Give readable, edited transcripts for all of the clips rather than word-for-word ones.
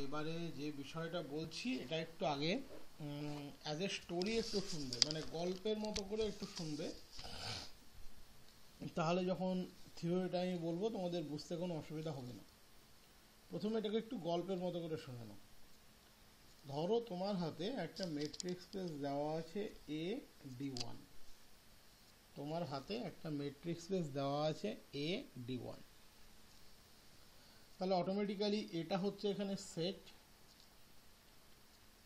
এবারে যে বিষয়টা বলছি এটা একটু আগে অ্যাজ এ স্টোরি একটু শুনবে, মানে গল্পের মতো করে একটু শুনবে, তাহলে যখন থিওরিটা আমি বলবো তোমাদের বুঝতে কোনো অসুবিধা হবে না। প্রথমে এটাকে একটু গল্পের মতো করে শুনে নাও। ধরো তোমার হাতে একটা মেট্রিক স্পেস দেওয়া আছে A D1, তোমার হাতে একটা মেট্রিক স্পেস দেওয়া আছে A D1, তাহলে অটোমেটিক্যালি এটা হচ্ছে এখানে সেট,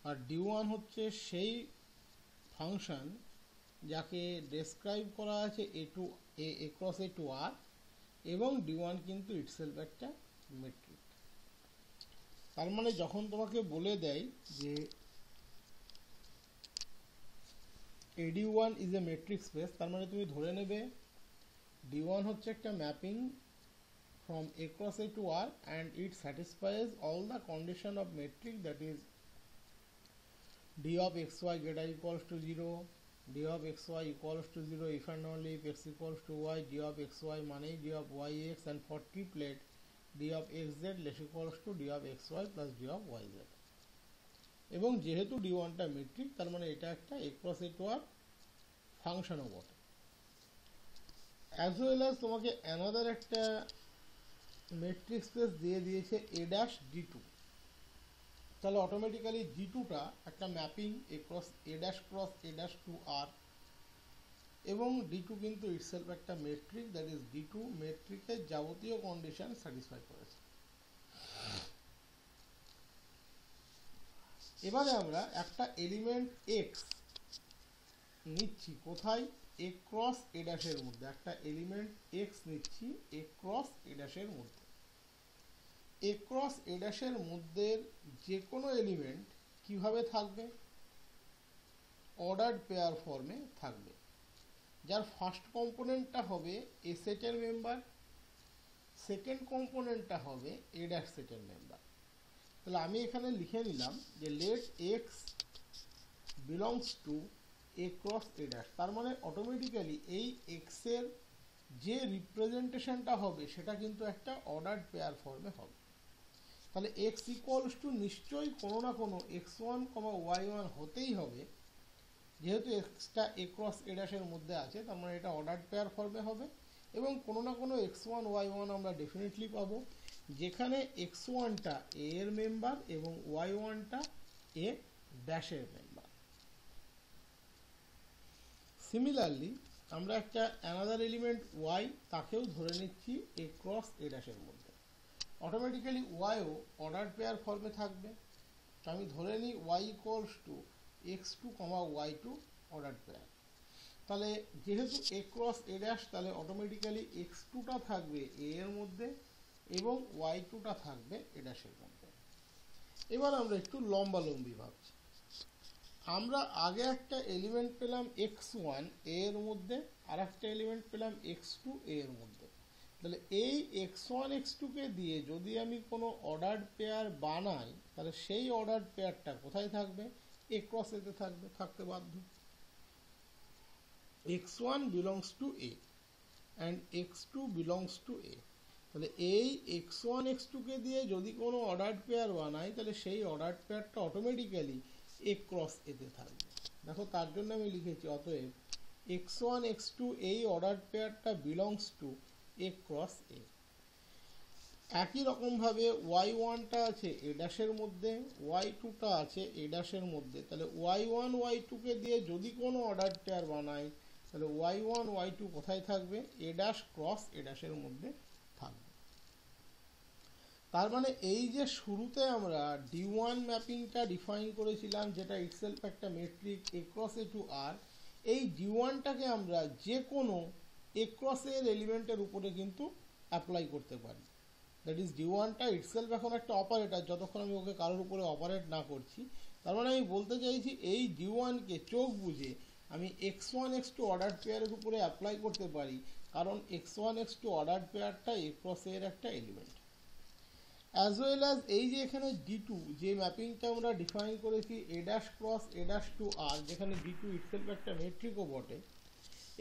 আর D1 হচ্ছে সেই ফাংশন যাকে ডেসক্রাইব করা আছে A across A to R, এবং D1 কিন্তু ইটসেলফ একটা মেট্রিক। তার মানে যখন তোমাকে বলে দেয় যে AD1 is a metric space, তার মানে তুমি ধরে নেবে D1 হচ্ছে একটা mapping from A cross A to R and it satisfies all the condition of metric, that is D of xy greater equals to 0, D of xy equals to 0 if and only if x equals to y, D of xy মানে D of yx, and for triplet D of xz less equals to D of xy plus D of yz। এবং যেহেতু D1 টা metric, তার মানে এটা একটা A cross A to R ফাংশনও বটে। As well as তোমাকে অ্যানাদার একটা মেট্রিক স্পেস দিয়ে দিয়েছে A'(D2), তাহলে অটোমেটিক্যালি D2টা একটা mapping A cross A'(A')to R, এবং D2 কিন্তু ইটসেলফ একটা মেট্রিক, দ্যাট ইজ D2 মেট্রিকের যাবতীয় কন্ডিশন স্যাটিসফাই করেছে। এবারে আমরা একটা এলিমেন্ট x নিচ্ছি কোথায়, A cross A' এর মধ্যে, একটা এলিমেন্ট x নিচ্ছি A cross A' এর মধ্যে। A cross A' এর মধ্যে যে কোনো এলিমেন্ট কিভাবে থাকবে, অর্ডার্ড পেয়ার ফর্মে থাকবে, যার ফার্স্ট কম্পোনেন্টটা হবে A সেটের মেম্বার, সেকেন্ড কম্পোনেন্টটা হবে A' সেটের মেম্বার। তাহলে আমি এখানে লিখে নিলাম যে let x belongs to A cross A', তার মানে অটোমেটিক্যালি এই x এর যে রিপ্রেজেন্টেশনটা হবে সেটা কিন্তু একটা অর্ডার্ড পেয়ার ফর্মে হবে। তাহলে x ইকুয়ালস টু নিশ্চয়ই কোনো না কোনো x1, y1 হতেই হবে, যেহেতু xটা A cross A' এর মধ্যে আছে, তার মানে এটা অর্ডার্ড পেয়ার ফর্মে হবে, এবং কোনো না কোনো x1 y1 আমরা ডেফিনেটলি পাবো, যেখানে x1টা A এর মেম্বার এবং y1টা A ড্যাশের মেম্বার। সিমিলারলি আমরা একটা অ্যানাদার এলিমেন্ট y তাকেও ধরে নিচ্ছি A cross A' এর মধ্যে, অটোমেটিক্যালি yও অর্ডার পেয়ার ফর্মে থাকবে। তো আমি ধরে নিই y equals to x2, y2 order pair. তাহলে যেহেতু A cross A', তাহলে অটোমেটিক্যালি x2টা থাকবে A এর মধ্যে এবং y2টা থাকবে A' এর মধ্যে। এবার আমরা একটু লম্বালম্বি ভাবছি। আমরা আগে একটা এলিমেন্ট পেলাম x1 A এর মধ্যে, আর একটা এলিমেন্ট পেলাম x2 A এর মধ্যে। তাহলে এই x1 x2কে দিয়ে যদি আমি কোনো অর্ডার্ড পেয়ার বানাই, তাহলে সেই অর্ডার্ড পেয়ারটা কোথায় থাকবে, A cross A তে থাকতে বাধ্য। x1 belongs to A and x2 belongs to A, তাহলে এই x1 x2কে দিয়ে যদি কোনো অর্ডার্ড পেয়ার বানাই, তাহলে সেই অর্ডার্ড পেয়ারটা অটোমেটিক্যালি A cross A তে থাকবে। দেখো তার জন্য আমি লিখেছি অতএব x1 x2 এই অর্ডার্ড পেয়ারটা belongs to A cross A। একই রকমভাবে y1টা আছে A' এর মধ্যে, y2টা আছে A' এর মধ্যে, তাহলে y1 y2কে দিয়ে যদি কোনো অর্ডার পেয়ার বানাই, তাহলে y1 y2 কোথায় থাকবে, A' ক্রস A' এর মধ্যে থাকবে। তার মানে এই যে শুরুতে আমরা D1 ম্যাপিংটা ডিফাইন করেছিলাম, যেটা ইটসেলফ একটা metric A cross A to R, এই D1টাকে আমরা যে কোনো A cross A এর এলিমেন্টের উপরে কিন্তু অ্যাপ্লাই করতে পারি। দ্যাট ইজ D1টা ইটসেলফ এখন একটা অপারেটর, যতক্ষণ আমি ওকে কারোর উপরে অপারেট না করছি। তার মানে আমি বলতে চাইছি এই D1কে চোখ বুঝে আমি x1 x2 অর্ডার পেয়ারের উপরে অ্যাপ্লাই করতে পারি, কারণ x1 x2 অর্ডার পেয়ারটা A cross A এর একটা এলিমেন্ট। অ্যাজ ওয়েল অ্যাজ এই যে এখানে D2 যে ম্যাপিংটা আমরা ডিফাইন করেছি A' cross A' to R, যেখানে D2 ইটসেলফ একটা মেট্রিকও বটে,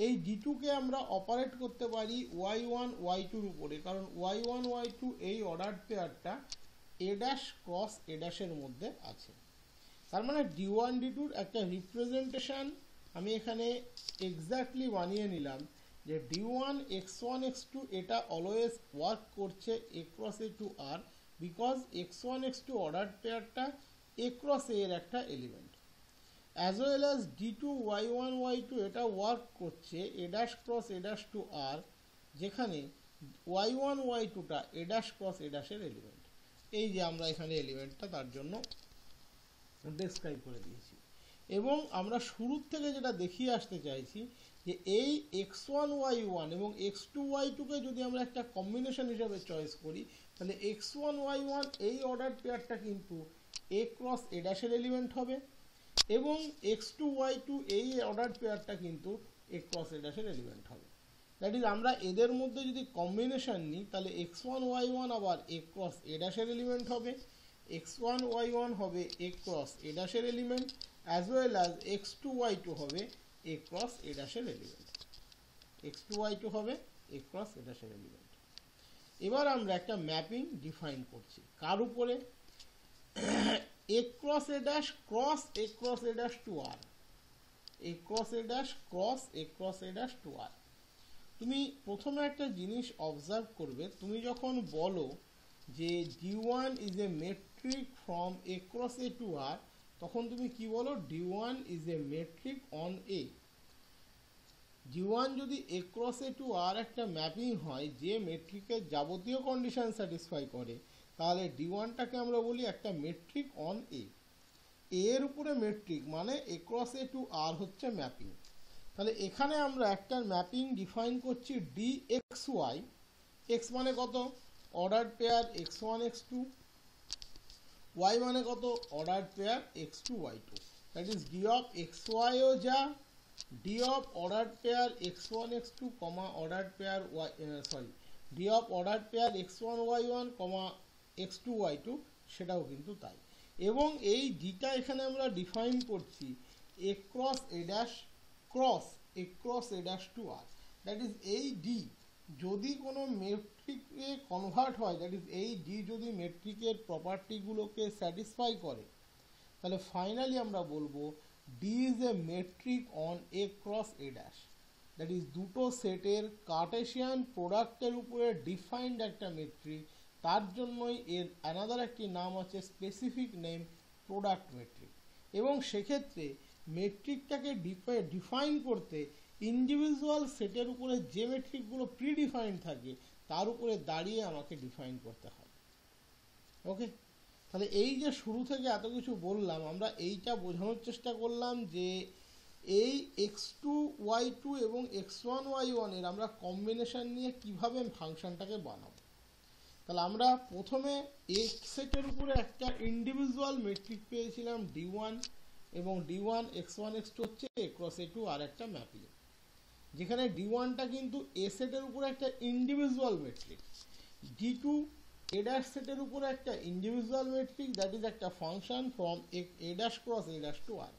এই D2কে আমরা অপারেট করতে পারি y1 y2 উপরে, কারণ y1 y2 এই অর্ডার পেয়ারটা এ ড্যাশ ক্রস এ ড্যাশের মধ্যে আছে। তার মানে d1 d2 একটা রিপ্রেজেন্টেশন আমি এখানে এক্স্যাক্টলি বানিয়ে নিলাম যে d1 x1 x2 এটা অলওয়েজ ওয়ার্ক করছে a cross a to r, because x1 x2 order পেয়ারটা a ক্রস a এর একটা element, as well as d2 y1 y2 এটা ওয়ার্ক করছে a dash cross a dash to r, যেখানে y1 y2টা a dash cross a ড্যাশের element. এই যে আমরা এখানে এলিমেন্টটা তার জন্য ডেসক্রাইব করে দিয়েছি। এবং আমরা শুরুর থেকে যেটা দেখিয়ে আসতে চাইছি যে এই x1 y1 এবং x2 y2 কে যদি আমরা একটা কম্বিনেশন হিসেবে চয়েস করি, তাহলে x1 y1 এই অর্ডার পেয়ারটা কিন্তু a ক্রস a ড্যাশের এলিমেন্ট হবে, এবং x2 y2 এই অর্ডার পেয়ারটা কিন্তু a ক্রস a ড্যাশের এলিমেন্ট হবে। দ্যাট ইজ আমরা এদের মধ্যে যদি কম্বিনেশন নিই তাহলে x1 y1 আবার a ক্রস a ড্যাশের এলিমেন্ট হবে, x1 y1 হবে a ক্রস a ড্যাশের element, as well as x2 y2 হবে a ক্রস a ড্যাশের এলিমেন্ট, x2 y2 হবে a ক্রস a ড্যাশের এলিমেন্ট। এবার আমরা একটা ম্যাপিং ডিফাইন করছি কার উপরে, a cross a dash cross a cross a dash to r, a cross a dash cross a cross a dash to r। তুমি প্রথমে একটা জিনিস অবজার্ভ করবে, তুমি যখন বলো যে d1 is a metric from a cross a to r, তখন তুমি কি বলো d1 is a metric on a। d1 যদি a cross a to r একটা ম্যাপিং হয় যে মেট্রিকের যাবতীয় কন্ডিশন স্যাটিসফাই করে, তাহলে d1টাকে আমরা বলি একটা মেট্রিক অন a। এর উপরে মেট্রিক মানে a cross a to r হচ্ছে ম্যাপিং। তাহলে এখানে আমরা একটা ম্যাপিং ডিফাইন করছি dxy, x মানে কত order pair x1 x2, y মানে কত order pair x2 y2, that is d of xy ও যা d of order pair x1 x2 comma order pair d of order pair x1 y1 comma x2 y2 সেটাও কিন্তু তাই। এবং এই ডিটা এখানে আমরা ডিফাইন করছি a cross a dash cross a cross a dash to r, that is এই D যদি কোনো মেট্রিকে কনভার্ট হয়, দ্যাট ইজ এই ডি যদি মেট্রিকের প্রপার্টিগুলোকে স্যাটিসফাই করে, তাহলে ফাইনালি আমরা বলবো D is a metric on a cross a dash, that is দুটো সেটের কার্টেশিয়ান প্রোডাক্টের উপরে ডিফাইন্ড একটা মেট্রিক। তার জন্যই এর অ্যানাদার একটি নাম আছে স্পেসিফিক নেম প্রোডাক্ট মেট্রিক। এবং সেক্ষেত্রে মেট্রিকটাকে ডিফাইন করতে ইন্ডিভিজুয়াল সেটের উপরে যে মেট্রিকগুলো প্রিডিফাইন্ড থাকে তার উপরে দাঁড়িয়ে আমাকে ডিফাইন করতে হয়। ওকে, তাহলে এই যে শুরু থেকে এত কিছু বললাম, আমরা এইটা বোঝানোর চেষ্টা করলাম যে এই x2 y2 এবং x1 y1 এর আমরা কম্বিনেশন নিয়ে কিভাবে ফাংশনটাকে বানাবো। তাহলে আমরা প্রথমে x সেটের উপরে একটা ইন্ডিভিজুয়াল মেট্রিক পেয়েছিলাম d1, এবং d1 x1 x2 হচ্ছে a ক্রস a টু আর একটা ম্যাপিং, যেখানে d1টা কিন্তু a সেটের উপরে একটা individual metric, d2 a dash সেটের উপরে একটা ইন্ডিভিজুয়াল মেট্রিক, দ্যাট ইজ একটা function from a dash cross a dash to r।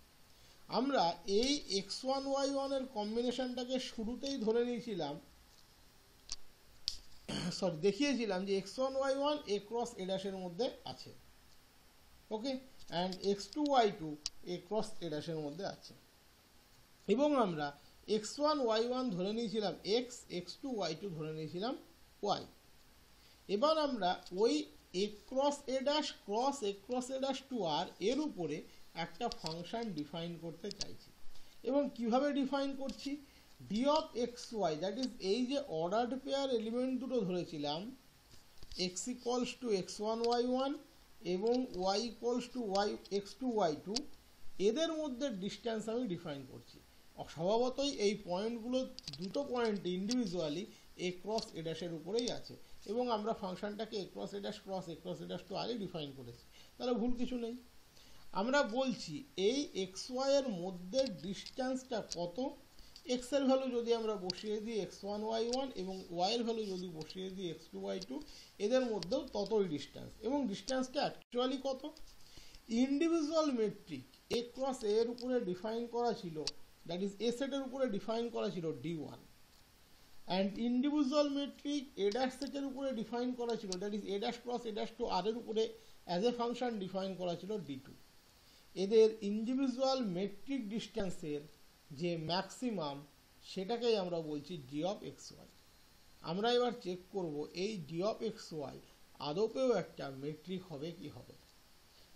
আমরা এই x1 y1 এর কম্বিনেশনটাকে শুরুতেই ধরে নিয়েছিলাম, দেখিয়েছিলাম যে x1 y1 a cross a ড্যাশের মধ্যে আছে, okay, and x2 y2 a cross a ড্যাশের মধ্যে আছে। এবং আমরা x1 y1 ধরে নিয়েছিলাম x, x2 y2 ধরে নিয়েছিলাম y। এবার আমরা ওই a cross a dash cross a cross a dash to r এর উপরে একটা ফাংশন ডিফাইন করতে চাইছি। এবং কিভাবে ডিফাইন করছি, d of xy, that is এই যে অর্ডার্ড পেয়ার এলিমেন্ট দুটো ধরেছিলাম x equals to x1 y1 এবং y equals to x2 y2, এদের মধ্যে ডিস্টেন্স আমি ডিফাইন করছি। স্বভাবতই এই পয়েন্টগুলো দুটো point individually a cross a ড্যাশের উপরেই আছে, এবং আমরা ফাংশনটাকে a cross a dash cross a cross a dash to আরই ডিফাইন করেছি, তাহলে ভুল কিছু নেই। আমরা বলছি এই xy এর মধ্যে ডিস্টেন্সটা কত, x এর ভ্যালু যদি আমরা বসিয়ে দিই x1 y1 এবং y এর ভ্যালু যদি বসিয়ে দিই x2 y2, এদের মধ্যেও ততই ডিস্টেন্স। এবং ডিস্টেন্সটা অ্যাকচুয়ালি কত, individual metric a cross a এর উপরে ডিফাইন করা ছিল, দ্যাট ইজ a সেটের উপরে ডিফাইন করা ছিল d1, and individual metric a dash সেটের উপরে ডিফাইন করা ছিল, that is a dash cross a dash to r এর উপরে অ্যাজ এ ফাংশন ডিফাইন করা ছিল d2। এদের ইন্ডিভিজুয়াল মেট্রিক ডিস্টেন্সের যে ম্যাক্সিমাম সেটাকেই আমরা বলছি d অফ এক্স ওয়াই। আমরা এবার চেক করব এই d অফ এক্স ওয়াই আদপেও একটা মেট্রিক হবে কি হবে।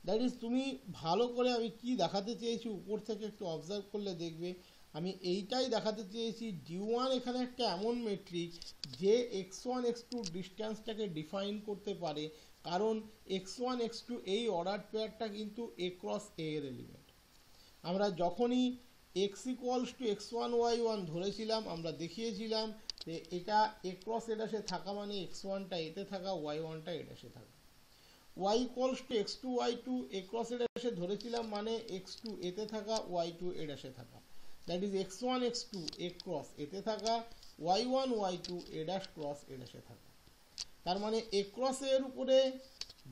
দ্যাট ইজ, তুমি ভালো করে আমি কি দেখাতে চেয়েছি উপর থেকে একটু অবজার্ভ করলে দেখবে আমি এইটাই দেখাতে চেয়েছি d1 এখানে একটা এমন মেট্রিক যে x1 x2 ডিস্টেন্সটাকে ডিফাইন করতে পারে, কারণ x1 x2 এই অর্ডার পেয়ারটা কিন্তু a ক্রস a এর এলিমেন্ট। আমরা যখনই x equals to x1 y1 ধরেছিলাম আমরা দেখিয়েছিলাম যে এটা a ক্রস a ড্যাশে থাকা মানে x1টা এতে থাকা y1টা এ ড্যাশে থাকা। y equals to x2 y2 a cross a ড্যাশে ধরেছিলাম মানে x2 এতে থাকা y2 এ ড্যাশে থাকা। That is x1 x2 a cross এতে থাকা, y1 y2 a dash cross a ড্যাশে থাকা। তার মানে a ক্রস a এর উপরে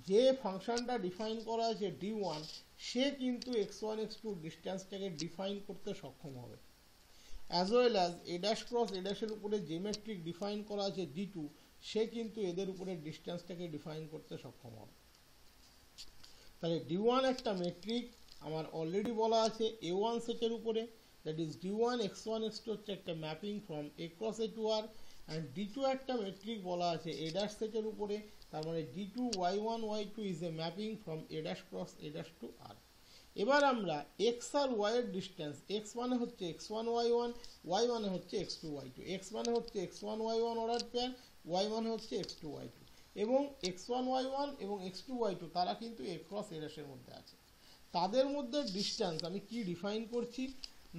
যে ফাংশনটা ডিফাইন করা আছে d1 সে কিন্তু x1 x2 ডিস্টেন্সটাকে ডিফাইন করতে সক্ষম হবে, as well as a dash cross a ড্যাশের উপরে যে মেট্রিক ডিফাইন করা আছে d2 সে কিন্তু এদের উপরে ডিস্টেন্সটাকে ডিফাইন করতে সক্ষম হবে। তাহলে d1 একটা মেট্রিক আমার অলরেডি বলা আছে a1 সেটের উপরে, that is d1 x1 x2 হচ্ছে একটা mapping from a cross a to r, and d2 একটা মেট্রিক বলা আছে a ড্যাশ সেটের উপরে, তার মানে d2 y1 y2 is a mapping from a dash cross a dash to r। এবার আমরা x আর y এর ডিস্টেন্স, x মানে হচ্ছে x1 y1, y মানে হচ্ছে x2 y2, x মানে হচ্ছে x1 y1 order pair, y মানে হচ্ছে x2 y2, এবং x1 y1 এবং x2 y2 তারা কিন্তু a ক্রস a ড্যাশের মধ্যে আছে। তাদের মধ্যে ডিস্টেন্স আমি কি ডিফাইন করছি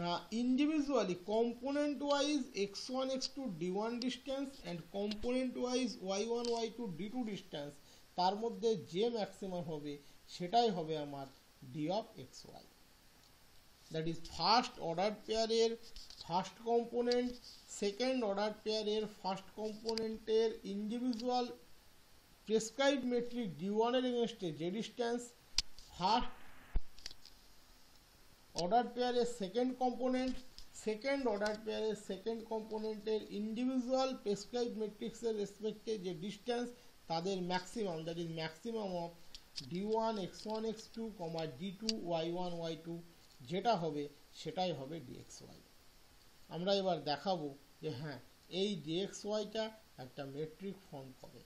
না, individually component wise x1 x2 d1 distance and component wise y1 y2 d2 distance, তার মধ্যে যে ম্যাক্সিমাম হবে সেটাই হবে আমার d of xy। That is first order পেয়ারের ফার্স্ট কম্পোনেন্ট, সেকেন্ড অর্ডার পেয়ারের ফার্স্ট কম্পোনেন্টের ইন্ডিভিজুয়াল প্রেসক্রাইবড মেট্রিক d1 এর এগেনস্টে যে ডিস্টেন্স, ফার্স্ট অর্ডার পেয়ারের সেকেন্ড কম্পোনেন্ট, সেকেন্ড অর্ডার পেয়ারের সেকেন্ড কম্পোনেন্টের ইন্ডিভিজুয়াল প্রেসক্রাইবড ম্যাট্রিক্সের রেসপেক্টে যে ডিস্টেন্স, তাদের maximum, that is maximum of d1 x1 x2 d2 y1 y2 যেটা হবে সেটাই হবে dxy। আমরা এবার দেখাবো যে হ্যাঁ এই dxyটা একটা মেট্রিক ফর্ম করে,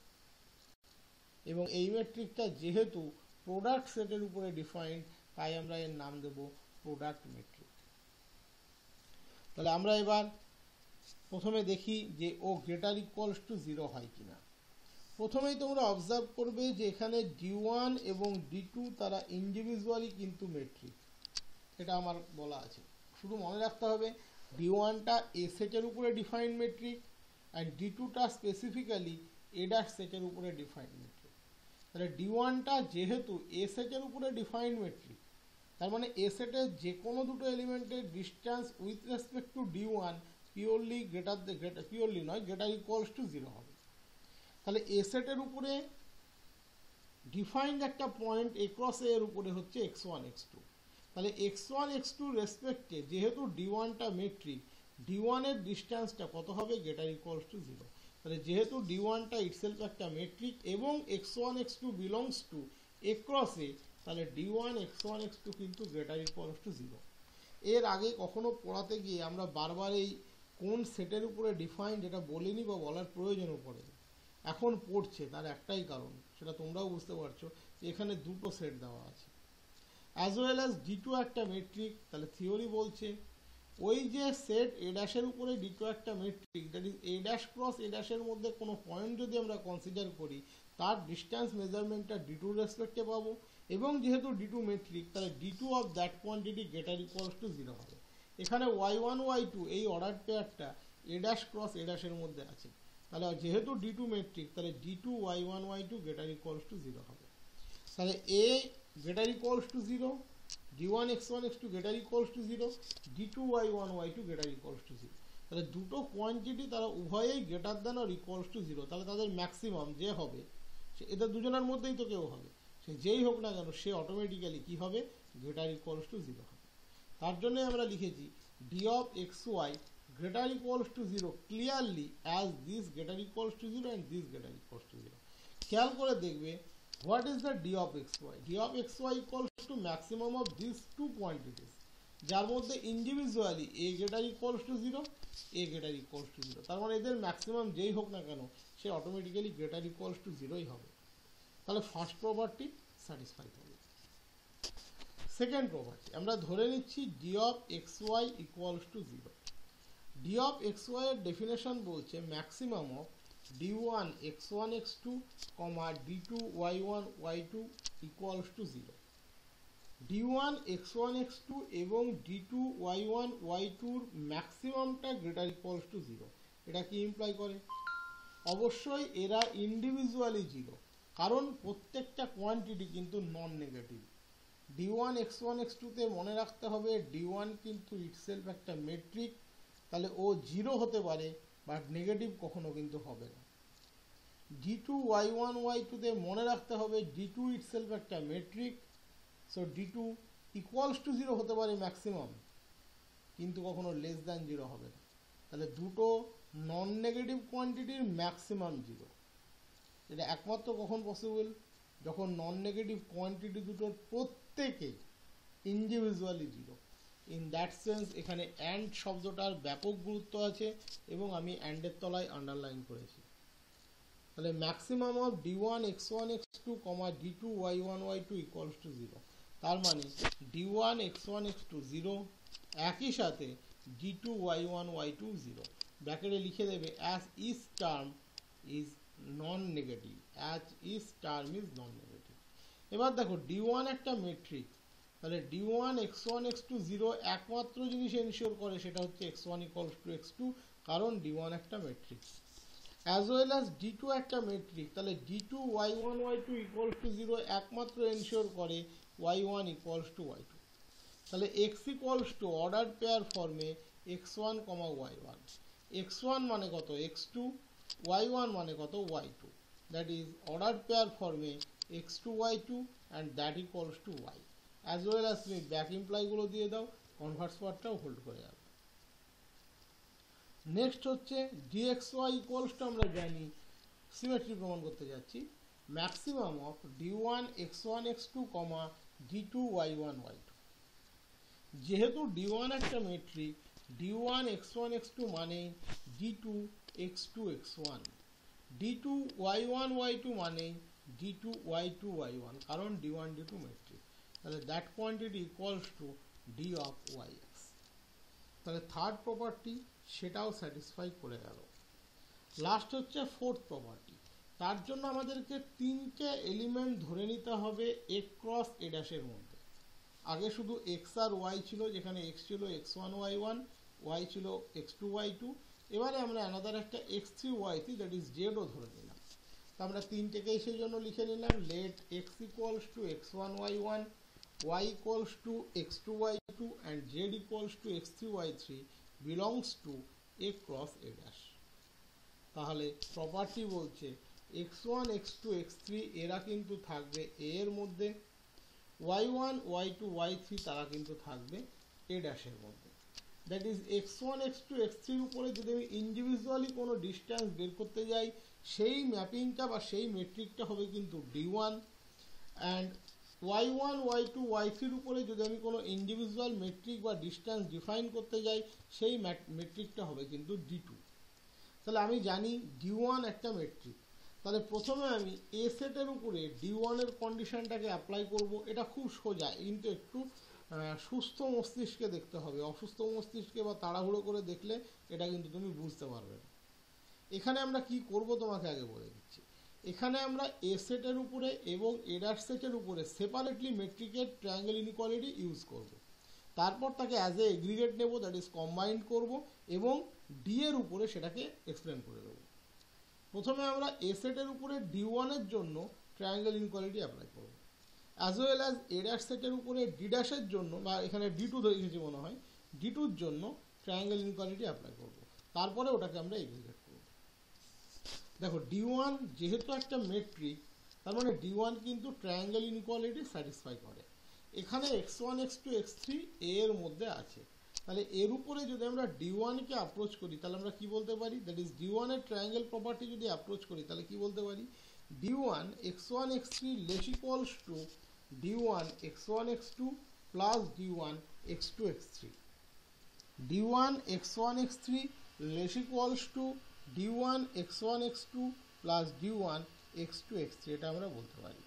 এবং এই মেট্রিকটা যেহেতু প্রোডাক্ট সেটের উপরে ডিফাইন্ড তাই আমরা এর নাম দেব প্রোডাক্ট মেট্রিক। তাহলে আমরা এবার প্রথমে দেখি যে ও গ্রেটার ইকুয়ালস টু 0 হয় কিনা। প্রথমেই তোমরা অবজার্ভ করবে যে এখানে d1 এবং d2 তারা ইন্ডিভিজুয়ালি কিন্তু মেট্রিক, এটা আমার বলা আছে। শুধু মনে রাখতে হবে d1টা a সেটের উপরে ডিফাইন্ড মেট্রিক অ্যান্ড d2টা স্পেসিফিক্যালি a ড্যাশ সেটের উপরে ডিফাইন্ড মেট্রিক। তাহলে d1টা যেহেতু a সেটের উপরে ডিফাইন্ড মেট্রিক, তার মানে a সেটের যে কোনো দুটো এলিমেন্টের distance with respect to d1 purely নয় গ্রেটার ইকুয়ালস টু 0 হবে। তাহলে a সেটের উপরে ডিফাইন্ড একটা পয়েন্ট a ক্রস a এর উপরে হচ্ছে x1 x2। তাহলে x1 x2 রেসপেক্টে যেহেতু d1টা মেট্রিক, d1 এর ডিস্টেন্সটা কত হবে, গ্রেটার ইকুয়ালস টু 0। তাহলে যেহেতু d1টা ইটসেলফ একটা মেট্রিক এবং x1 x2 belongs to a cross a, তাহলে d1 x1 x2 কিন্তু গ্রেটার ইকুয়ালস টু 0। এর আগে কখনো পড়াতে গিয়ে আমরা বারবার এই কোন সেটের উপরে ডিফাইন্ড এটা বলিনি বা বলার প্রয়োজনও পড়েনি, এখন পড়ছে তার একটাই কারণ, সেটা তোমরাও বুঝতে পারছো যে এখানে দুটো সেট দেওয়া আছে, অ্যাজ ওয়েল অ্যাজ d2 একটা মেট্রিক। তাহলে থিওরি বলছে ওই যে সেট a ড্যাশের উপরে d2 একটা metric, that is a dash cross a ড্যাশের মধ্যে কোনো পয়েন্ট যদি আমরা কনসিডার করি তার ডিস্টেন্স মেজারমেন্টটা d2 রেসপেক্টে পাবো, এবং যেহেতু d2 মেট্রিক তাহলে d2 of that quantity greater equals to 0 হবে। এখানে y1 y2 এই অর্ডার পেয়ারটা a ড্যাশ ক্রস a ড্যাশের মধ্যে আছে, তাহলে যেহেতু d2 মেট্রিক তাহলে d2 y1 y2 greater equals to 0 হবে। তাহলে a greater equals to 0, d1 x1 x2 greater equals to 0, d2 y1 y2 greater equals to 0। তাহলে দুটো কোয়ান্টিটি তারা উভয়েই greater than or equals to 0, তাহলে তাদের ম্যাক্সিমাম যে হবে সে এদের দুজনের মধ্যেই তো কেউ হবে, সে যেই হোক না কেন সে অটোমেটিক্যালি কি হবে, গ্রেটার ইকুয়ালস টু 0 হবে। তার জন্য আমরা লিখেছি d of xy greater equals to 0 clearly as this greater equals to 0 and this greater equals to 0। খেয়াল করে দেখবে What is the d of xy? D of xy equals to maximum of these two quantities, যার মধ্যে individually a greater equals to 0, a greater equals to 0, তার মানে এদের maximum যেই হোক না কেন সে অটোমেটিক্যালি greater equals to 0ই হবে। তাহলে ফার্স্ট প্রপার্টি স্যাটিসফাই হবে। সেকেন্ড প্রপার্টি আমরা ধরে নিচ্ছি d of xy equals to 0। d of xy এর ডেফিনেশন বলছে maximum of d1 x1 x2, d2 y1 y2 equals to 0। d1 x1 x2 এবং d2 y1 y2 এর ম্যাক্সিমামটা গ্রেটার ইকুয়ালস টু 0। এটা কি ইমপ্লাই করে? অবশ্যই এরা ইন্ডিভিজুয়ালি 0, কারণ প্রত্যেকটা কোয়ান্টিটি কিন্তু non negative. d1 x1 x2 তে মনে রাখতে হবে d1 কিন্তু ইটসেলফ একটা মেট্রিক, তাহলে ও 0 হতে পারে বাট নেগেটিভ কখনো কিন্তু হবে না। d2 y1 y2 তে মনে রাখতে হবে d2 ইটসেলফ একটা metric, so d2 equals to 0 হতে পারে ম্যাক্সিমাম, কিন্তু কখনো লেস দ্যান 0 হবে না। তাহলে দুটো নন নেগেটিভ কোয়ান্টিটির ম্যাক্সিমাম 0। এটা একমাত্র কখন পসিবল? যখন নন নেগেটিভ কোয়ান্টিটি দুটোর প্রত্যেকে ইন্ডিভিজুয়ালি 0। ইন দ্যাট সেন্স এখানে অ্যান্ড শব্দটার ব্যাপক গুরুত্ব আছে এবং আমি অ্যান্ডের তলায় আন্ডারলাইন করেছি। তাহলে maximum of d1 x1 x2, d2 y1 y2 equals to 0, তার মানে d1 x1 x2 0, একই সাথে d2 y1 y2 0। ব্র্যাকেটে লিখে দেবে as each term is non negative, as each term is non negative। এবার দেখো d1 একটা মেট্রিক, তাহলে d1 x1 x2 0 একমাত্র জিনিস এনশিওর করে সেটা হচ্ছে x1 equals to x2, কারণ d1 একটা metric. as well as d2 একটা মেট্রিক, তাহলে d2 y1 y2 equals to 0 একমাত্র এনশিওর করে y1 equals to y2। তাহলে x equals to order pair ফর্মে x1, y1, x1 মানে কত x2, y1 মানে কত y2, that is order pair ফর্মে x2 y2 and that equals to y। as well as তুমি ব্যাক ইমপ্লাই গুলো দিয়ে দাও, কনভার্স পার্টটাও হোল্ড করে যাবে। নেক্সট হচ্ছে dxy ইকুয়ালস টু আমরা জানি সিমেট্রি প্রমাণ করতে যাচ্ছি maximum of d1 x1 x2, d2 y1 y2। যেহেতু d1 একটা মেট্রিক, d1 x1 x2 মানে d2 x2 x1, d2 y1 y2 মানে d2 y2 y1, কারণ d1 d2 মেট্রিক। তাহলে that quantity equals to d of yx। তাহলে third property সেটাও satisfy করে গেল। লাস্ট হচ্ছে ফোর্থ প্রপার্টি। তার জন্য আমাদেরকে তিনটে এলিমেন্ট ধরে নিতে হবে a ক্রস a ড্যাশের মধ্যে। আগে শুধু x আর y ছিল, যেখানে x ছিল x1 y1, y ছিল x2 y2। এবারে আমরা অ্যানাদার একটা x3 y3 that is z ও ধরে নিলাম। তো আমরা তিনটেকেই সেই জন্য লিখে নিলাম let x equals to x1 y1, y equals to x2 y2 and z equals to x3 y3 belongs to a cross a dash। তাহলে প্রপার্টি বলছে x1 x2 x3 এরা কিন্তু থাকবে a এর মধ্যে, y1 y2 y3 তারা কিন্তু থাকবে a ড্যাশের মধ্যে। That is x1 x2 x3 এর উপরে যদি আমি ইন্ডিভিজুয়ালি কোনো ডিস্টেন্স বের করতে যাই, সেই ম্যাপিংটা বা সেই মেট্রিকটা হবে কিন্তু d1, and y1 y2 y3 এর উপরে যদি আমি কোনো ইন্ডিভিজুয়াল মেট্রিক বা ডিস্টেন্স ডিফাইন করতে যাই, সেই মেট্রিকটা হবে কিন্তু d2। তাহলে আমি জানি d1 একটা মেট্রিক, তাহলে প্রথমে আমি a সেটের উপরে d1 এর কন্ডিশনটাকে অ্যাপ্লাই করব। এটা খুব সোজা, কিন্তু একটু সুস্থ মস্তিষ্কে দেখতে হবে। অসুস্থ মস্তিষ্কে বা তাড়াহুড়ো করে দেখলে এটা কিন্তু তুমি বুঝতে পারবে না। এখানে আমরা কি করব তোমাকে আগে বলে দিচ্ছি। এখানে আমরা a সেটের উপরে এবং a ড্যাশ সেটের উপরে সেপারেটলি মেট্রিকের ট্রায়াঙ্গেল ইনইকুয়ালিটি ইউজ করব। তারপর তাকে অ্যাজ এ এগ্রিগেট নেব, দ্যাট ইজ কম্বাইন্ড করব এবং d এর উপরে সেটাকে এক্সপ্লেন করে দেবো। প্রথমে আমরা a সেটের উপরে d1 এর জন্য ট্রায়াঙ্গেল ইনইকুয়ালিটি অ্যাপ্লাই করব, as well as a dash সেটের উপরে d ড্যাশের জন্য, বা এখানে d2 ধরে রেখেছি মনে হয়, d2 এর জন্য ট্রায়াঙ্গেল ইনইকুয়ালিটি অ্যাপ্লাই করব। তারপরে ওটাকে আমরা এগ্রিগেট করব। দেখো d1 যেহেতু একটা মেট্রিক, তার মানে d1 কিন্তু ট্রায়াঙ্গেল ইনইকুয়ালিটি স্যাটিসফাই করে। এখানে x1 x2 x3 a এর মধ্যে আছে, তাহলে এর উপরে যদি আমরা d1 কে অ্যাপ্রোচ করি তাহলে আমরা কি বলতে পারি, দ্যাট ইজ d1 এর ট্রায়াঙ্গেল প্রপার্টি যদি অ্যাপ্রোচ করি তাহলে কি বলতে পারি, d1 x1 x3 less equals to d1 x1 x2 plus d1 x2 x3. d1 x1 x3 less equals to d1 x1 x2 plus d1 x2 x3 এটা আমরা বলতে পারি।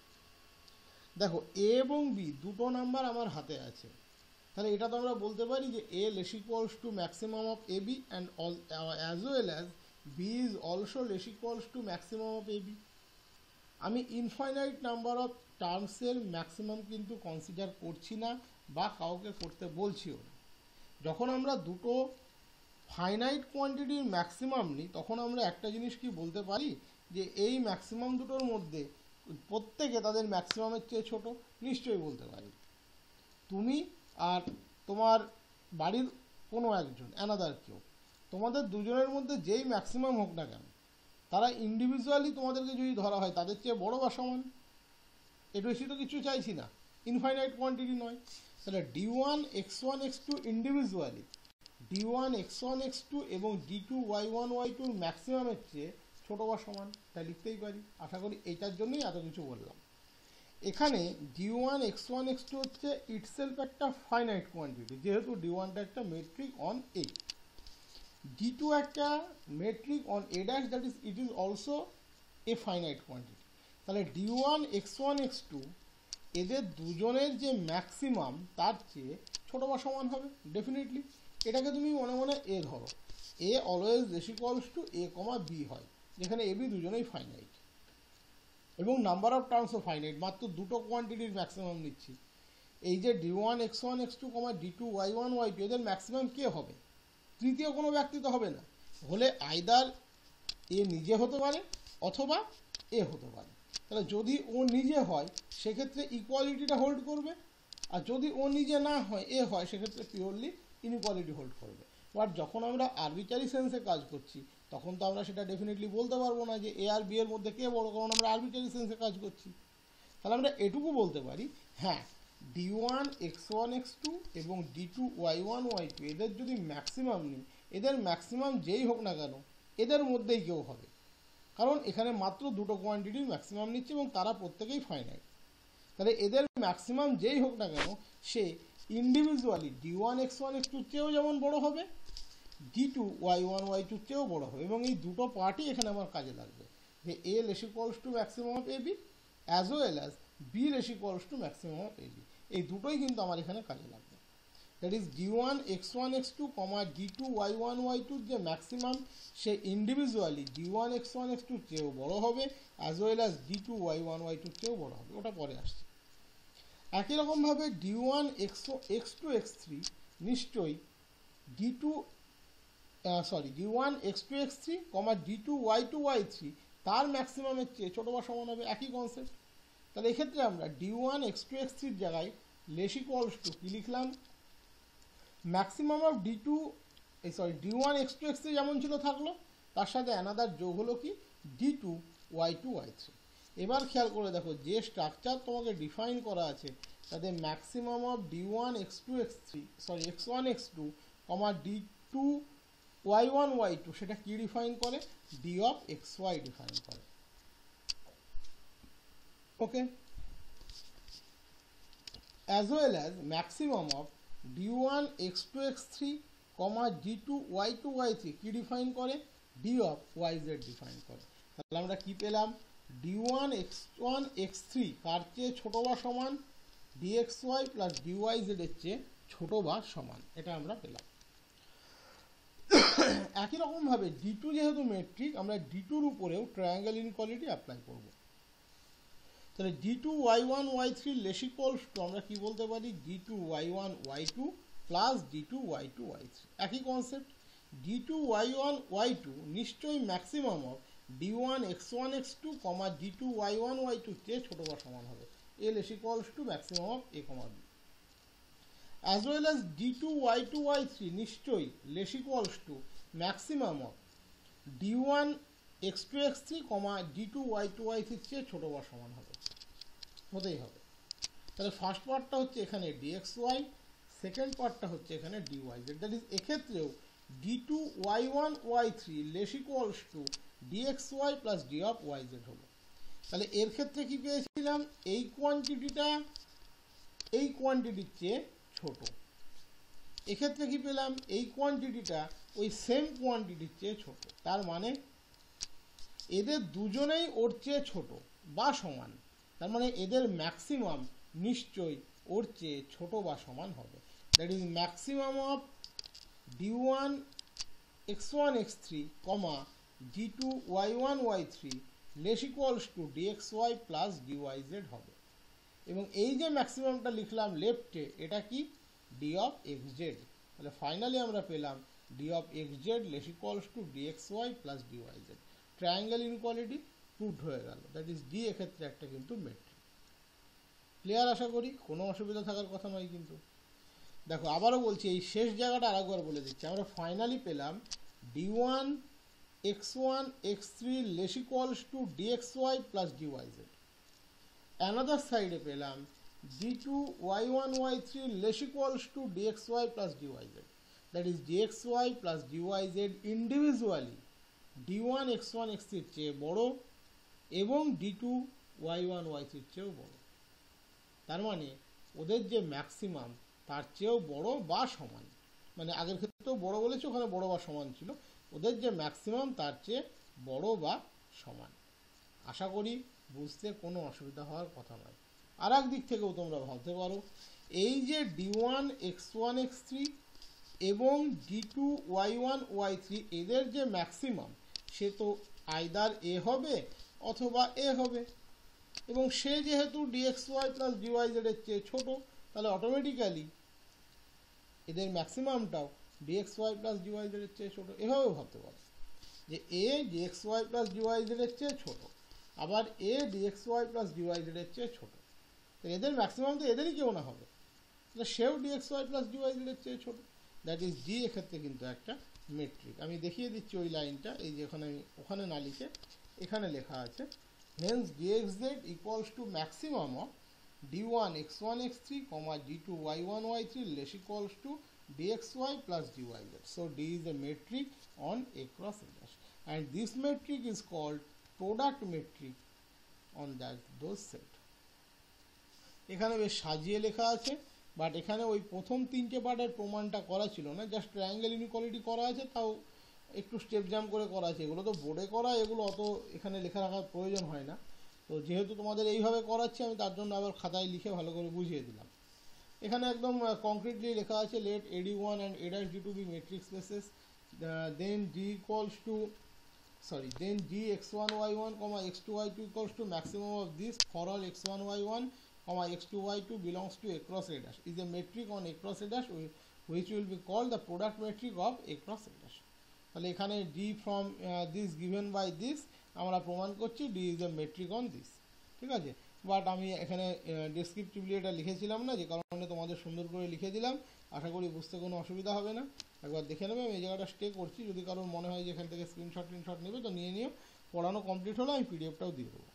দেখো a এবং b দুটো নাম্বার আমার হাতে আছে, তাহলে এটা তো আমরা বলতে পারি যে a less equals to maximum of ab and as well as b is also less equals to maximum of ab. আমি ইনফাইনাইট নাম্বার অফ টার্মসের ম্যাক্সিমাম কিন্তু কনসিডার করছি না বা কাউকে করতে বলছিও না। যখন আমরা দুটো ফাইনাইট কোয়ান্টিটির ম্যাক্সিমাম নিই তখন আমরা একটা জিনিস কি বলতে পারি যে এই ম্যাক্সিমাম দুটোর মধ্যে প্রত্যেকে তাদের ম্যাক্সিমামের চেয়ে ছোট, নিশ্চয়ই বলতে পারি। তুমি আর তোমার বাড়ির কোনো একজন অ্যানাদার কেউ, তোমাদের দুজনের মধ্যে যেই ম্যাক্সিমাম হোক না কেন, তারা ইন্ডিভিজুয়ালি তোমাদেরকে যদি ধরা হয় তাদের চেয়ে বড় বা সমান, এর বেশি তো কিছু চাইছি না, ইনফাইনাইট কোয়ান্টিটি নয়। তাহলে d1 x1 x2 individually d1 x1 x2 এবং d2 y1 y2 ম্যাক্সিমামের চেয়ে ছোট বা সমান, তাই লিখতেই পারি। আশা করি এইটার জন্যই এত কিছু বললাম। এখানে d1 x1 x2 হচ্ছে ইটসেলফ একটা ফাইনাইট কোয়ান্টিটি, যেহেতু d1টা একটা মেট্রিক অন a, d2 একটা metric on a dash, that is it is also a finite quantity. তাহলে d1 x1 x2 এদের দুজনের যে ম্যাক্সিমাম তার চেয়ে ছোট বা সমান হবে ডেফিনেটলি। এটাকে তুমি মনে মনে এ ধরো, a always less equals to a comma b হয়, যেখানে এ বি দুজনেই ফাইনাইট এবং নাম্বার অফ টার্মসও ফাইনাইট, মাত্র দুটো কোয়ান্টিটির ম্যাক্সিমাম নিচ্ছি। এই যে d1 x1 x2 কমা d2 y1 y2 এদের ম্যাক্সিমাম কে হবে? তৃতীয় কোনো ব্যক্তি তো হবে না, হলে আইদার এ নিজে হতে পারে অথবা এ হতে পারে। তাহলে যদি ও নিজে হয় সেক্ষেত্রে ইকুয়ালিটিটা হোল্ড করবে, আর যদি ও নিজে না হয় এ হয় সেক্ষেত্রে পিওরলি ইনইকুয়ালিটি হোল্ড করবে। বাট যখন আমরা আরবিট্রারি সেন্সে কাজ করছি তখন তো আমরা সেটা ডেফিনেটলি বলতে পারবো না যে এ আর বি এর মধ্যে কে বড়, কারণ আমরা আরবিট্রারি সেন্সে কাজ করছি। তাহলে আমরা এটুকু বলতে পারি, হ্যাঁ d1 x1 x2 এবং d2 y1 y2 এদের যদি ম্যাক্সিমাম নিই, এদের ম্যাক্সিমাম যেই হোক না কেন এদের মধ্যেই কেউ হবে, কারণ এখানে মাত্র দুটো কোয়ান্টিটির ম্যাক্সিমাম নিচ্ছে এবং তারা প্রত্যেকেই ফাইনাইট। তাহলে এদের ম্যাক্সিমাম যেই হোক না কেন সে ইন্ডিভিজুয়ালি d1 x1 x2 চেয়েও যেমন বড় হবে, d2 y1 y2 চেয়েও বড় হবে, এবং এই দুটো পার্টই এখানে আমার কাজে লাগবে, যে a less equals to maximum of ab as well as b less equals to maximum of ab, এই দুটোই কিন্তু আমার এখানে কাজে লাগবে। That is d1 x1 x2 comma d2 y1 y2 যে ম্যাক্সিমাম সে ইন্ডিভিজুয়ালি d1 x1 x2 চেয়েও বড় হবে as well as d2 y1 y2 চেয়েও বড় হবে, ওটা পরে আসছে। একই রকমভাবে d1 x2 x3 নিশ্চয়ই d1 x2 x3 কমা d2 y2 y3 তার ম্যাক্সিমামের চেয়ে ছোট বা সমান হবে, একই কনসেপ্ট। তাহলে এক্ষেত্রে আমরা d1 x2 x3 এর জায়গায় লেস ইকুয়ালস টু কি লিখলাম, maximum of d1 x2 x3 যেমন ছিল থাকলো, তার সাথে অ্যানাদার যোগ হলো কি d2 y2 y3। এবার খেয়াল করে দেখো যে স্ট্রাকচার তোমাকে ডিফাইন করা আছে তাতে maximum of d1 x1 x2 comma d2 y1 y2 সেটা কি ডিফাইন করে, d of xy ডিফাইন করে। ওকে, as well as maximum of d1 x2 x3 comma d2 y2 y3 কি ডিফাইন করে, d of yz ডিফাইন করে। তাহলে আমরা কি পেলাম, d1 x1 x3 কার চেয়ে ছোট বা সমান, dxy প্লাস dyz এর চেয়ে ছোট বা সমান, এটা আমরা পেলাম। একই রকমভাবে d2 যেহেতু মেট্রিক, আমরা d2 এর উপরেও ট্রায়াঙ্গেল ইনইকুয়ালিটি অ্যাপ্লাই করব। তাহলে d2 y1 y3 less equals two আমরা কি বলতে পারি, d2 y1 y2 plus d2 y2 y3, একই কনসেপ্ট। d2 y1 y2 নিশ্চয়ই maximum of d1 x1 x2 comma d2 y1 y2 চেয়ে ছোট বা সমান হবে, a less equals to maximum of a comma b, as well as d2 y2 y3 নিশ্চয়ই less equals to maximum of d1 x2 x3 comma d2 y2 y3 চেয়ে ছোট বা সমান হবে, হতেই হবে। তাহলে ফার্স্ট পার্টটা হচ্ছে এখানে dxy, সেকেন্ড পার্টটা হচ্ছে এখানে dyz, দ্যাট ইজ এক্ষেত্রেও d2 y1 y3 less equals two dxy plus d of yz হলো। তাহলে এর ক্ষেত্রে কি পেয়েছিলাম, এই কোয়ান্টিটিটা এই কোয়ান্টিটির চেয়ে ছোট। এক্ষেত্রে কি পেলাম, এই কোয়ান্টিটিটা ওই সেম কোয়ান্টিটির চেয়ে ছোট। তার মানে এদের দুজনেই ওর চেয়ে ছোট বা সমান। তার মানে এদের ম্যাক্সিমাম নিশ্চয়ই ওর চেয়ে ছোট বা সমান হবে। That is maximum of d1 x1 x3 comma d2 y1 y3 less equals two dxy plus dyz হবে। এবং এই যে ম্যাক্সিমামটা লিখলাম লেফটে, এটা কি d অফ xz। তাহলে ফাইনালি আমরা পেলাম d of xz less equals two dxy plus dyz। Triangle inequality proved হয়ে গেল। দ্যাট ইজ ডি এক্ষেত্রে একটা কিন্তু মেট্রিক। ক্লিয়ার আশা করি, কোনো অসুবিধা থাকার কথা নয় কিন্তু। দেখো আবারও বলছি, এই শেষ জায়গাটা আরেকবার বলে দিচ্ছি। আমরা ফাইনালি পেলাম d1 x1 x3 less equals two dxy plus dyz। Another সাইডে পেলাম d2 y1 y3 less equals two dxy plus dyz। That is dxy plus dyz individually d1 x1 x3 এর চেয়ে বড় এবং d2 y1 y3 এর চেয়েও বড়। তার মানে ওদের যে ম্যাক্সিমাম তার চেয়েও বড় বা সমান। মানে আগের ক্ষেত্রেও বড় বলেছে, ওখানে বড় বা সমান ছিল। ওদের যে ম্যাক্সিমাম তার চেয়ে বড় বা সমান। আশা করি বুঝতে কোনো অসুবিধা হওয়ার কথা নয়। আর এক দিক থেকেও তোমরা ভাবতে পারো, এই যে d1 x1 x3 এবং d2 y1 y3 এদের যে ম্যাক্সিমাম সে তো আইদার এ হবে অথবা এ হবে। এবং সে যেহেতু dxy প্লাস dyz এর চেয়ে ছোট, তাহলে অটোমেটিক্যালি এদের ম্যাক্সিমামটাও dxy প্লাস dyz এর চেয়ে ছোট। এভাবেও ভাবতে পারো যে এ dxy প্লাস dyz এর চেয়ে ছোট, আবার এ dxy প্লাস dyz এর চেয়ে ছোট। তো এদের ম্যাক্সিমাম তো এদেরই কেউ না হবে, তাহলে সেও dxy প্লাস dyz এর চেয়ে ছোট। দ্যাট ইজ ডি এক্ষেত্রে কিন্তু একটা মেট্রিক। আমি দেখিয়ে দিচ্ছি ওই লাইনটা, এই যে ওখানে না লিখে এখানে লেখা আছে, hence dxz equals to maximum of d1 x1 x3 d2 y1 y3 less equals to dxy plus dyz. So d is a metric on a cross a dash, and this metric is called product metric on those set. এখানে বেশ সাজিয়ে লেখা আছে, but এখানে ওই প্রথম তিনটে পার্টের প্রমাণটা করা ছিল না, জাস্ট ট্রায়াঙ্গেল ইনইকুয়ালিটি করা আছে, তাও একটু স্টেপ জাম্প করে করা আছে। এগুলো তো বোর্ডে করা, এগুলো অত এখানে লেখা রাখার প্রয়োজন হয় না। তো যেহেতু তোমাদের এইভাবে করাচ্ছি, আমি তার জন্য আবার খাতায় লিখে ভালো করে বুঝিয়ে দিলাম। এখানে একদম কংক্রিটলি লেখা আছে, late ad1 and a'(d2 be matrix spaces, then d equals to then g x1 y1 x2 y2 equals to maximum of this for all x1 y1 x2 y2 belongs to a cross a dash is a metric on a cross a dash which will be called the product metric of a cross a dash. তাহলে এখানে d from this given by this আমরা প্রমাণ করছি d is a metric on this। ঠিক আছে, but আমি এখানে ডেসক্রিপটিভলি এটা লিখেছিলাম না, যে কারণে তোমাদের সুন্দর করে লিখে দিলাম। আশা করি বুঝতে কোনো অসুবিধা হবে না। একবার দেখে নেবে, আমি এই জায়গাটা স্টে করছি। যদি কারোর মনে হয় যে এখান থেকে স্ক্রিনশট নেবে তো নিয়ে নিও। পড়ানো কমপ্লিট হলো, আমি পিডিএফটাও দিয়ে দেবো।